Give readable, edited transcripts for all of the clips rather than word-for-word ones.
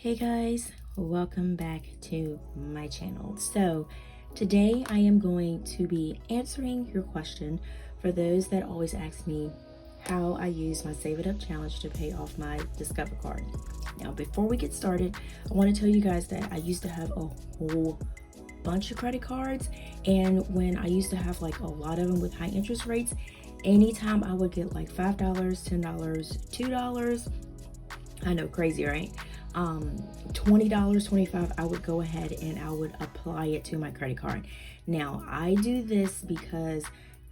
Hey guys, welcome back to my channel. So today I am going to be answering your question for those that always ask me how I use my Save It Up challenge to pay off my Discover card. Now before we get started, I want to tell you guys that I used to have a whole bunch of credit cards, and when I used to have like a lot of them with high interest rates, anytime I would get like $5, $10, $2, I know, crazy, right? $20, $25, I would go ahead and I would apply it to my credit card. Now I do this because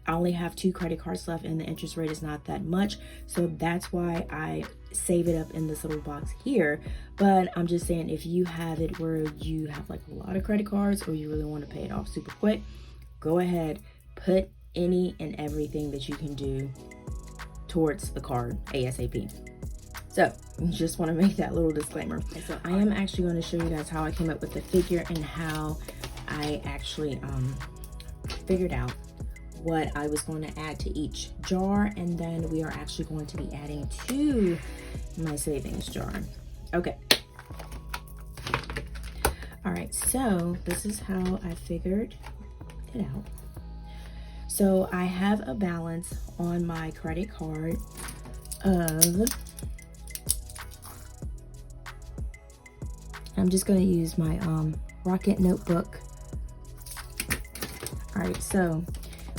I only have 2 credit cards left and the interest rate is not that much, so that's why I save it up in this little box here. But I'm just saying, if you have it where you have like a lot of credit cards or you really want to pay it off super quick, go ahead, put any and everything that you can do towards the card ASAP. So just want to make that little disclaimer. So I am actually going to show you guys how I came up with the figure and how I actually figured out what I was going to add to each jar, and then we are actually going to be adding to my savings jar. Okay. All right, so this is how I figured it out. So I have a balance on my credit card of, I'm just going to use my Rocket notebook. All right, so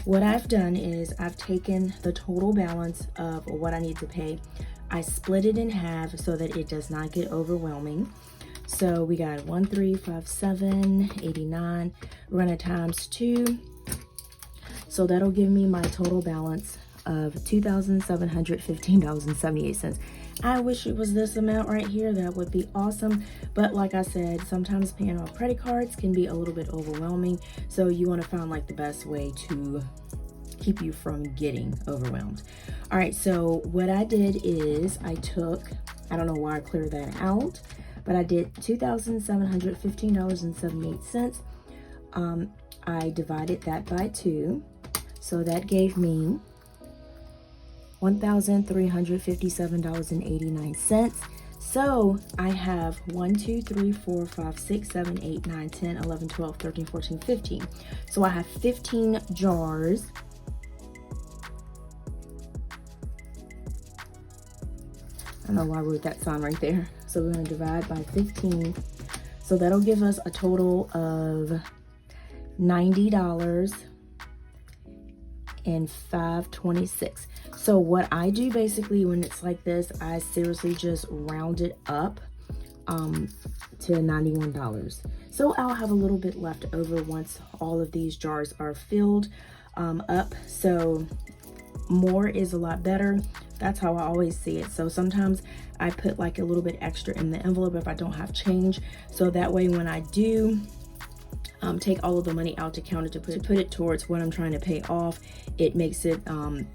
what I've done is I've taken the total balance of what I need to pay. I split it in half so that it does not get overwhelming. So we got 1357.89. We're going to times 2. So that'll give me my total balance of $2,715.78. I wish it was this amount right here. That would be awesome. But like I said, sometimes paying off credit cards can be a little bit overwhelming. So you want to find like the best way to keep you from getting overwhelmed. All right, so what I did is I took, I don't know why I cleared that out, but I did $2,715.78. I divided that by 2. So that gave me $1,357.89. So I have 1, 2, 3, 4, 5, 6, 7, 8, 9, 10, 11, 12, 13, 14, 15. So I have 15 jars. I don't know why I wrote that sign right there. So we're going to divide by 15. So that'll give us a total of $90.526. So what I do basically when it's like this, I seriously just round it up to $91. So I'll have a little bit left over once all of these jars are filled up. So more is a lot better. That's how I always see it. So sometimes I put like a little bit extra in the envelope if I don't have change. So that way when I do take all of the money out to count it to put it towards what I'm trying to pay off, it makes it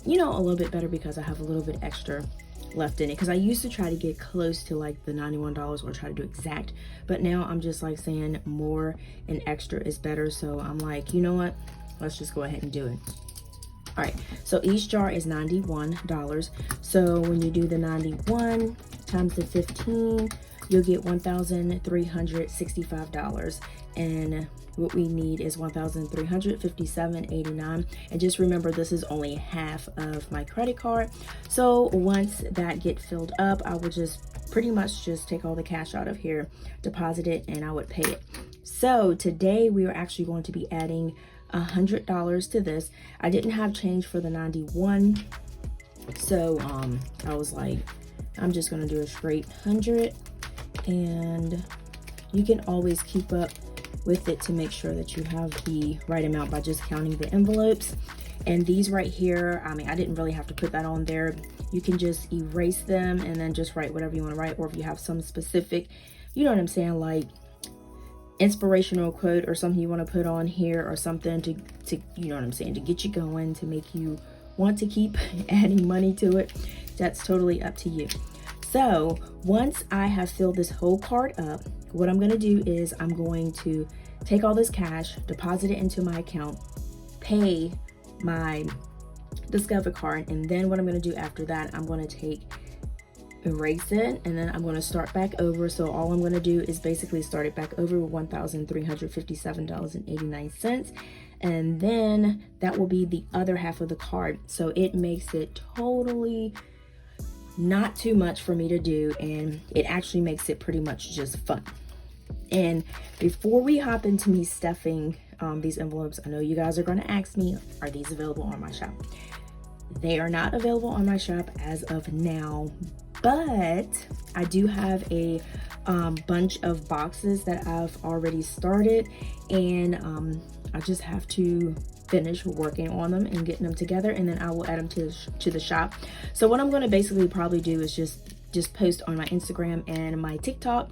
you know, a little bit better because I have a little bit extra left in it. Because I used to try to get close to like the $91 or try to do exact, but now I'm just like saying more and extra is better. So I'm like, you know what, let's just go ahead and do it. All right, so each jar is $91. So when you do the 91 times the 15, you'll get $1,365. And what we need is $1,357.89. And just remember, this is only half of my credit card. So once that gets filled up, I would just pretty much just take all the cash out of here, deposit it, and I would pay it. So today we are actually going to be adding $100 to this. I didn't have change for the 91. So I was like, I'm just going to do a straight 100. And you can always keep up with it to make sure that you have the right amount by just counting the envelopes. And these right here, I mean, I didn't really have to put that on there. You can just erase them and then just write whatever you want to write, or if you have some specific, you know what I'm saying, like inspirational quote or something you want to put on here, or something to you know what I'm saying, to get you going, to make you want to keep adding money to it. That's totally up to you. So once I have filled this whole card up, what I'm going to do is I'm going to take all this cash, deposit it into my account, pay my Discover card, and then what I'm going to do after that, I'm going to take erase it, and then I'm going to start back over. So all I'm going to do is basically start it back over with $1,357.89, and then that will be the other half of the card. So it makes it totally not too much for me to do, and it actually makes it pretty much just fun. And before we hop into me stuffing these envelopes, I know you guys are going to ask me, are these available on my shop? They are not available on my shop as of now, but I do have a bunch of boxes that I've already started, and I just have to finish working on them and getting them together, and then I will add them to the shop. So what I'm going to basically probably do is just post on my Instagram and my TikTok,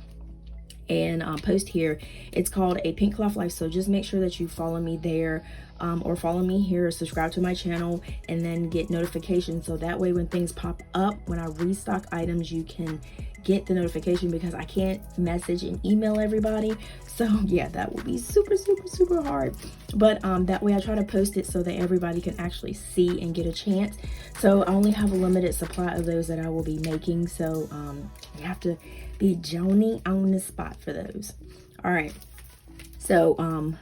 and post here. It's called APinkeClothlife, so just make sure that you follow me there, or follow me here, subscribe to my channel, and then get notifications, so that way when things pop up, when I restock items, you can get the notification, because I can't message and email everybody. So yeah, that will be super hard, but that way I try to post it so that everybody can actually see and get a chance. So I only have a limited supply of those that I will be making, so you have to be Joni on the spot for those. All right, so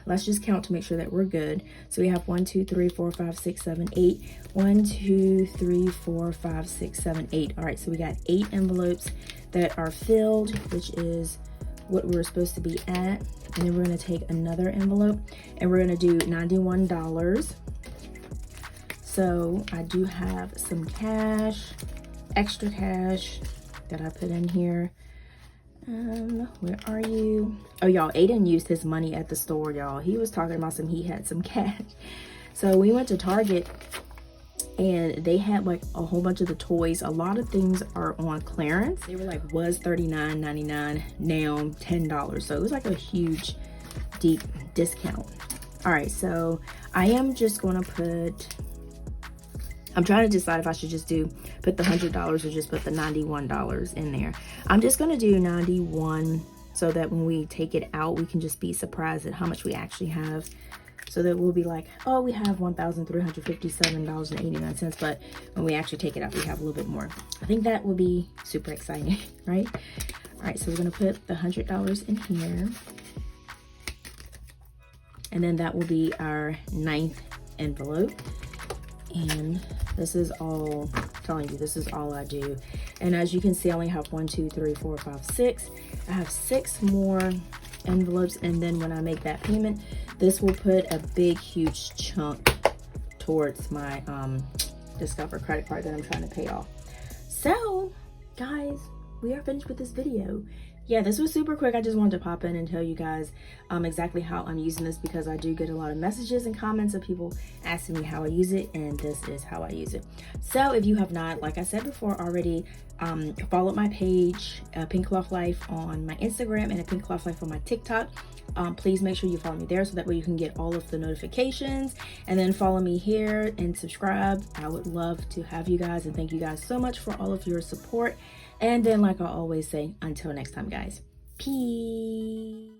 let's just count to make sure that we're good. So we have 1 2 3 4 5 6 7 8. 1 2 3 4 5 6 7 8. All right, so we got 8 envelopes that are filled, which is what we're supposed to be at. And then we're going to take another envelope, and we're going to do $91. So I do have some cash, extra cash that I put in here. Where are you? Oh, y'all, Aiden used his money at the store, y'all. He was talking about he had some cash. So we went to Target, and they had like a whole bunch of the toys. A lot of things are on clearance. They were like, was $39.99, now $10. So it was like a huge, deep discount. All right, so I am just gonna I'm trying to decide if I should just put the $100 or just put the $91 in there. I'm just gonna do 91, so that when we take it out, we can just be surprised at how much we actually have. So that we'll be like, oh, we have $1,357.89, but when we actually take it out, we have a little bit more. I think that will be super exciting, right? All right, so we're gonna put the $100 in here, and then that will be our 9th envelope. And this is all, I'm telling you, this is all I do. And as you can see, I only have 1 2 3 4 5 6. I have 6 more envelopes, and then when I make that payment, this will put a big huge chunk towards my Discover credit card that I'm trying to pay off. So guys, we are finished with this video. Yeah, this was super quick. I just wanted to pop in and tell you guys exactly how I'm using this, because I do get a lot of messages and comments of people asking me how I use it, and this is how I use it. So if you have not, like I said before already, follow my page, APinkeClothlife, on my Instagram, and APinkeClothlife on my TikTok. Please make sure you follow me there, so that way you can get all of the notifications, and then follow me here and subscribe. I would love to have you guys, and thank you guys so much for all of your support. And then, like I always say, until next time, guys, peace.